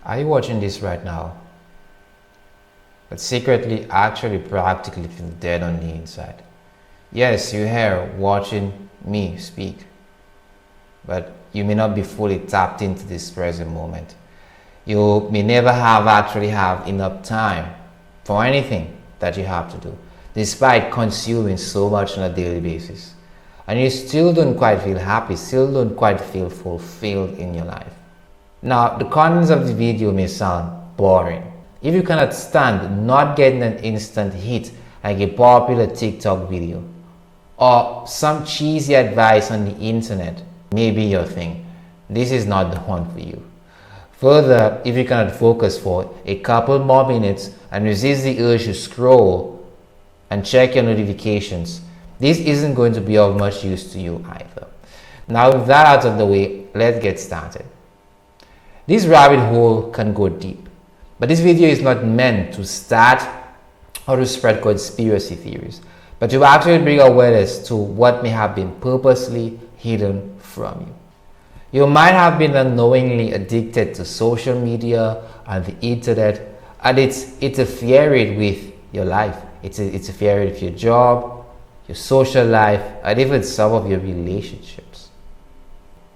Are you watching this right now, but secretly, actually, practically feel dead on the inside? Yes, you're here watching me speak, but you may not be fully tapped into this present moment. You may never have enough time for anything that you have to do, despite consuming so much on a daily basis. And you still don't quite feel happy, still don't quite feel fulfilled in your life. Now, the contents of the video may sound boring. If you cannot stand not getting an instant hit like a popular TikTok video, or some cheesy advice on the internet may be your thing, this is not the one for you. Further, if you cannot focus for a couple more minutes and resist the urge to scroll and check your notifications, this isn't going to be of much use to you either. Now, with that out of the way, let's get started. This rabbit hole can go deep, but this video is not meant to start or to spread conspiracy theories, but to actually bring awareness to what may have been purposely hidden from you. You might have been unknowingly addicted to social media and the internet, and it's interfering with your life. It's interfering with your job, your social life, and even some of your relationships.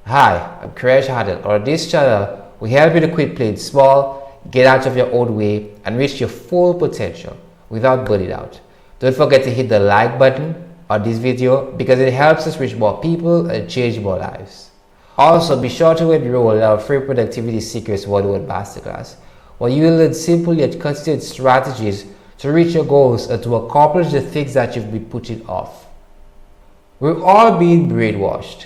Hi, I'm Craige Hardel. On this channel, we help you to quit playing small, get out of your own way, and reach your full potential without burning out. Don't forget to hit the like button on this video because it helps us reach more people and change more lives. Also, be sure to enroll in our free Productivity Secrets 101 Masterclass, where you will learn simple yet consistent strategies to reach your goals and to accomplish the things that you've been putting off. We're all being brainwashed.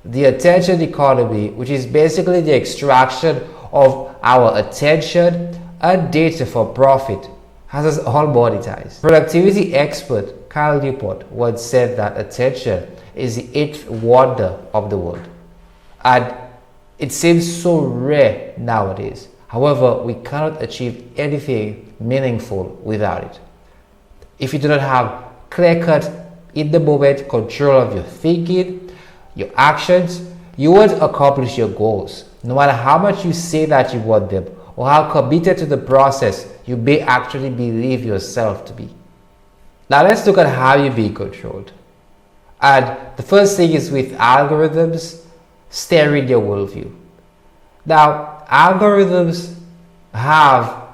The attention economy, which is basically the extraction of our attention and data for profit, has us all monetized. Productivity expert Cal Newport once said that attention is the eighth wonder of the world. And it seems so rare nowadays. However, we cannot achieve anything meaningful without it. If you do not have clear-cut, in the moment control of your thinking, your actions, you won't accomplish your goals, no matter how much you say that you want them or how committed to the process you may actually believe yourself to be. Now let's look at how you're being controlled. And the first thing is with algorithms steering your worldview. Now, algorithms have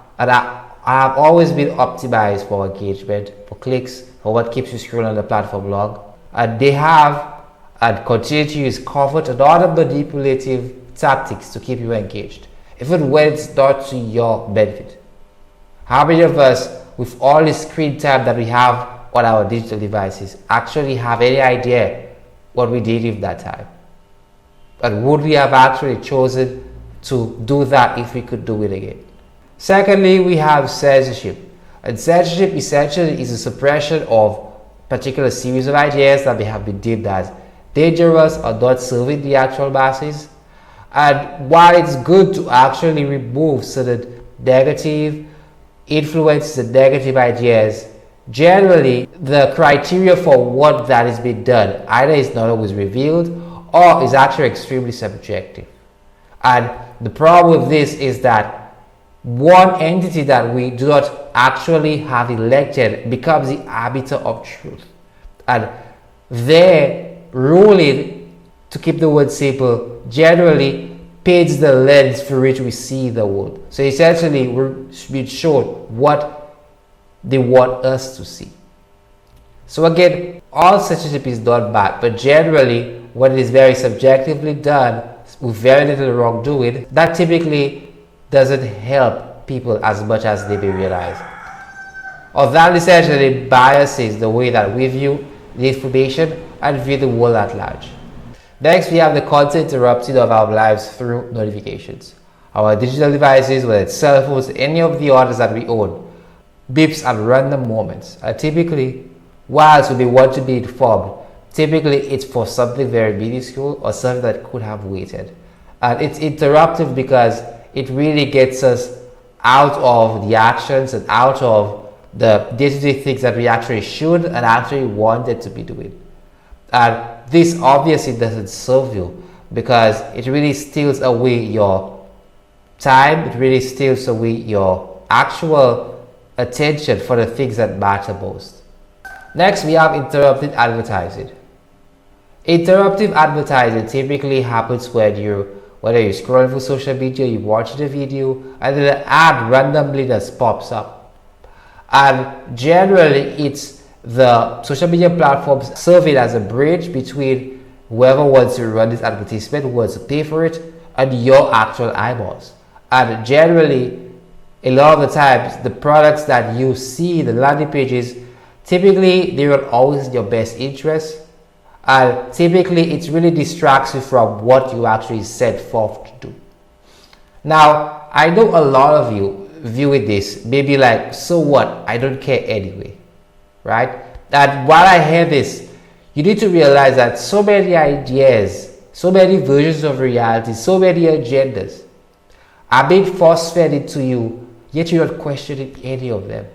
always been optimized for engagement, for clicks, for what keeps you scrolling on the platform long. And they have and continue to use covert and other manipulative tactics to keep you engaged, even when it's not to your benefit. How many of us, with all the screen time that we have on our digital devices, actually have any idea what we did with that time? And would we have actually chosen to do that if we could do it again? Secondly, we have censorship. And censorship essentially is a suppression of particular series of ideas that may have been deemed as dangerous or not serving the actual masses. And while it's good to actually remove certain negative influences and negative ideas, generally the criteria for what that is being done either is not always revealed or is actually extremely subjective. And the problem with this is that one entity that we do not actually have elected becomes the arbiter of truth. And their ruling, to keep the word simple, generally paints the lens through which we see the world. So essentially, we're being shown what they want us to see. So again, all censorship is not bad, but generally, when it is very subjectively done with very little wrongdoing, that typically doesn't help people as much as they may realize. Or that essentially biases the way that we view the information and view the world at large. Next, we have the constant interrupting of our lives through notifications. Our digital devices, whether it's cell phones, any of the others that we own, beeps at random moments. And typically, whilst we want to be informed, typically it's for something very minuscule or something that could have waited. And it's interruptive because it really gets us out of the actions and out of the day-to-day things that we actually should and actually wanted to be doing. And this obviously doesn't serve you because it really steals away your time. It really steals away your actual attention for the things that matter most. Next, we have interrupted advertising. Interruptive advertising typically happens when whether you're scrolling through social media, you watch the video, and then an ad randomly just pops up. And generally, it's the social media platforms serve it as a bridge between whoever wants to run this advertisement, who wants to pay for it, and your actual eyeballs. And generally, a lot of the times, the products that you see, the landing pages, typically they are always in your best interest. And typically it really distracts you from what you actually set forth to do. Now, I know a lot of you view this maybe like, so what, I don't care anyway, right? And while I hear this, you need to realize that so many ideas, so many versions of reality, so many agendas are being force-fed into you, yet you're not questioning any of them.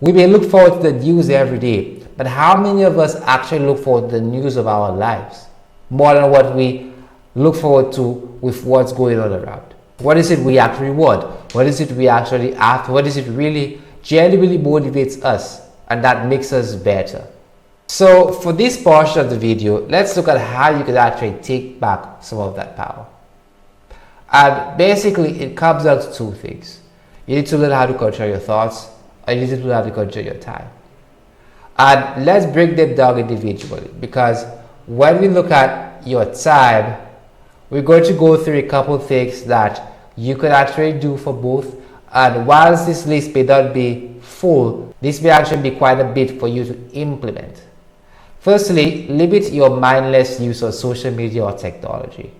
We may look forward to the news every day, but how many of us actually look forward to the news of our lives more than what we look forward to with what's going on around? What is it we actually want? What is it we actually after? What is it really genuinely motivates us and that makes us better? So for this portion of the video, let's look at how you can actually take back some of that power. And basically it comes down to two things. You need to learn how to control your thoughts, and you need to learn how to control your time. And let's break them down individually, because when we look at your time, we're going to go through a couple things that you could actually do for both. And whilst this list may not be full, this may actually be quite a bit for you to implement. Firstly, limit your mindless use of social media or technology.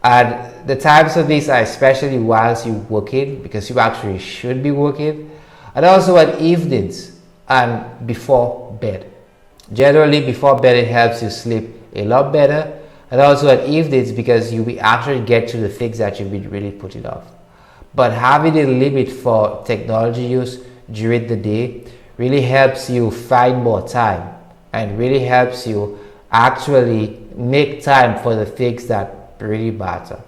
And the times of these are especially whilst you're working, because you actually should be working, and also at evenings and before bed. Generally, before bed it helps you sleep a lot better, and also at evenings because you will actually get to the things that you've been really putting off. But having a limit for technology use during the day really helps you find more time and really helps you actually make time for the things that really matter.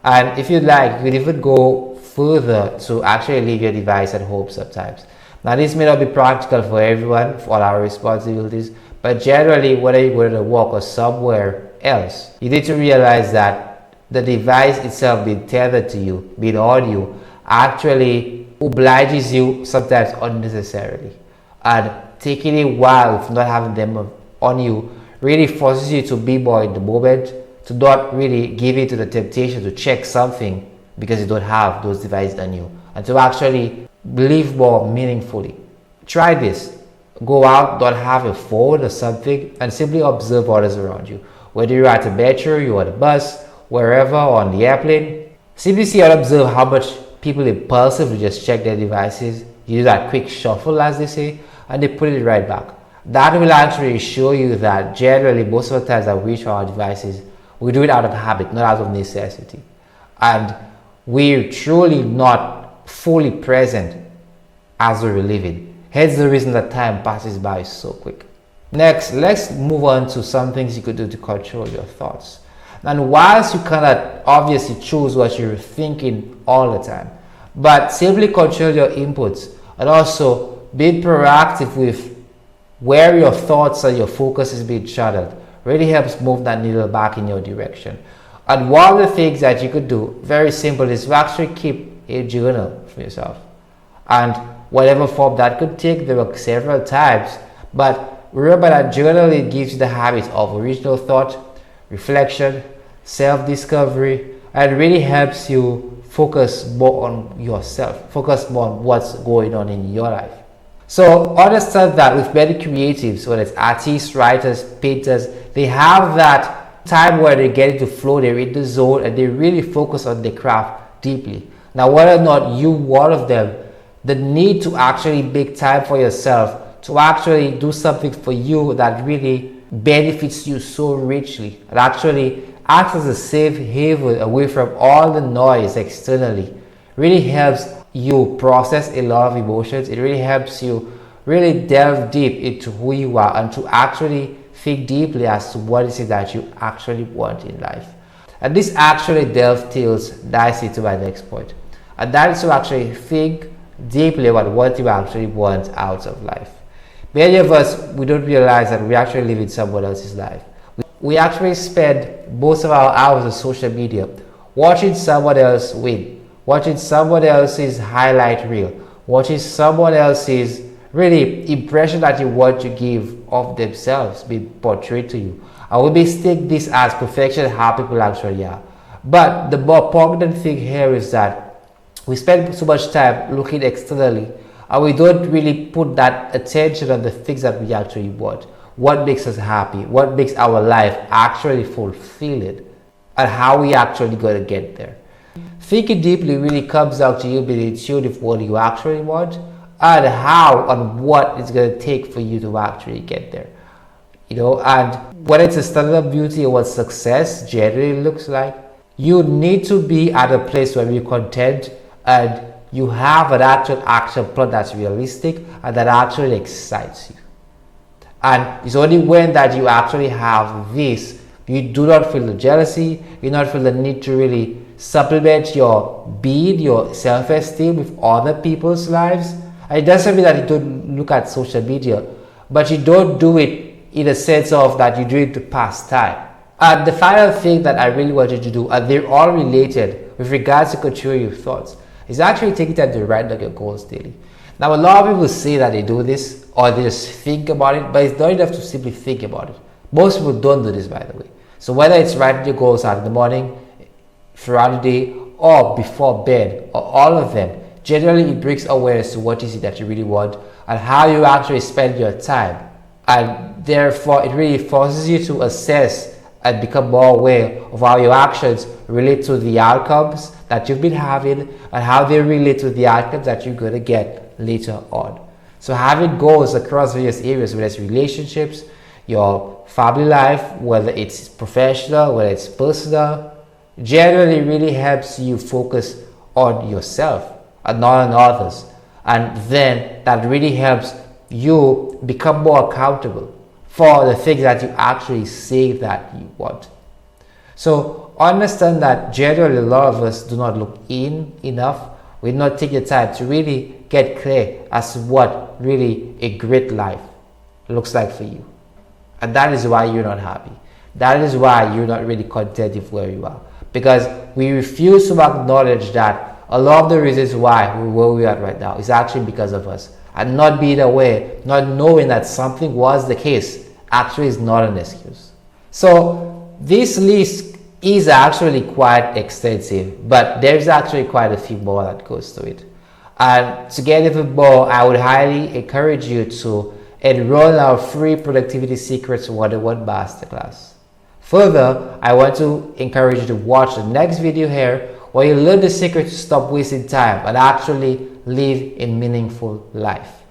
And if you'd like, you could even go further to actually leave your device at home sometimes. Now, this may not be practical for everyone, for all our responsibilities, but generally, whether you're going to work or somewhere else, you need to realize that the device itself being tethered to you, being on you, actually obliges you sometimes unnecessarily. And taking a while of not having them on you really forces you to be more in the moment, to not really give in to the temptation to check something because you don't have those devices on you, and to actually live more meaningfully. Try this. Go out, don't have a phone or something, and simply observe others around you. Whether you're at a metro, you're on a bus, wherever, or on the airplane, simply see and observe how much people impulsively just check their devices. You do that quick shuffle, as they say, and they put it right back. That will actually show you that generally most of the times that we reach our devices, we do it out of habit, not out of necessity. And we're truly not fully present as we're living. Hence the reason that time passes by so quick. Next, let's move on to some things you could do to control your thoughts. And whilst you cannot obviously choose what you're thinking all the time, but simply control your inputs and also be proactive with where your thoughts and your focus is being channeled really helps move that needle back in your direction. And one of the things that you could do, very simple, is to actually keep a journal for yourself. And whatever form that could take, there are several types, but remember that journaling gives you the habit of original thought, reflection, self-discovery, and really helps you focus more on yourself, focus more on what's going on in your life. So understand that with many creatives, whether it's artists, writers, painters, they have that time where they get into flow, they're in the zone, and they really focus on their craft deeply. Now, whether or not you one of them, the need to actually make time for yourself, to actually do something for you that really benefits you so richly, and actually acts as a safe haven away from all the noise externally, really helps you process a lot of emotions. It really helps you really delve deep into who you are and to actually think deeply as to what is it that you actually want in life. And this actually dovetails nicely to my next point. And that is to actually think deeply about what you actually want out of life. Many of us, we don't realize that we actually live in someone else's life. We actually spend most of our hours on social media watching someone else win, watching someone else's highlight reel, watching someone else's really impression that you want to give of themselves being portrayed to you. And we mistake this as perfection, how people actually are. But the more poignant thing here is that we spend so much time looking externally and we don't really put that attention on the things that we actually want. What makes us happy, what makes our life actually fulfilling, and how we actually going to get there. Thinking deeply really comes down to you being in tune with what you actually want and how and what it's going to take for you to actually get there. And when it's a standard of beauty or what success generally looks like, you need to be at a place where you're content and you have an actual action plan that's realistic and that actually excites you. And it's only when that you actually have this, you do not feel the jealousy, you do not feel the need to really supplement your being, your self-esteem with other people's lives. And it doesn't mean that you don't look at social media, but you don't do it in a sense of that you do it to pass time. And the final thing that I really want you to do, and they're all related with regards to control your thoughts, is actually taking time to write down your goals daily. Now, a lot of people say that they do this or they just think about it, but it's not enough to simply think about it. Most people don't do this, by the way. So whether it's writing your goals out in the morning, throughout the day, or before bed, or all of them, generally it brings awareness to what is it that you really want and how you actually spend your time. And therefore, it really forces you to assess and become more aware of how your actions relate to the outcomes that you've been having and how they relate to the outcomes that you're going to get later on. So having goals across various areas, whether it's relationships, your family life, whether it's professional, whether it's personal, generally really helps you focus on yourself and not on others. And then that really helps you become more accountable for the things that you actually say that you want. So understand that generally a lot of us do not look in enough. We do not take the time to really get clear as to what really a great life looks like for you. And that is why you're not happy. That is why you're not really content with where you are. Because we refuse to acknowledge that a lot of the reasons why we're where we are right now is actually because of us. And not being aware, not knowing that something was the case, actually is not an excuse. So this list is actually quite extensive, but there's actually quite a few more that goes to it. And to get even more, I would highly encourage you to enroll in our free Productivity Secrets 101 Masterclass. Further, I want to encourage you to watch the next video here where you learn the secret to stop wasting time and actually live a meaningful life.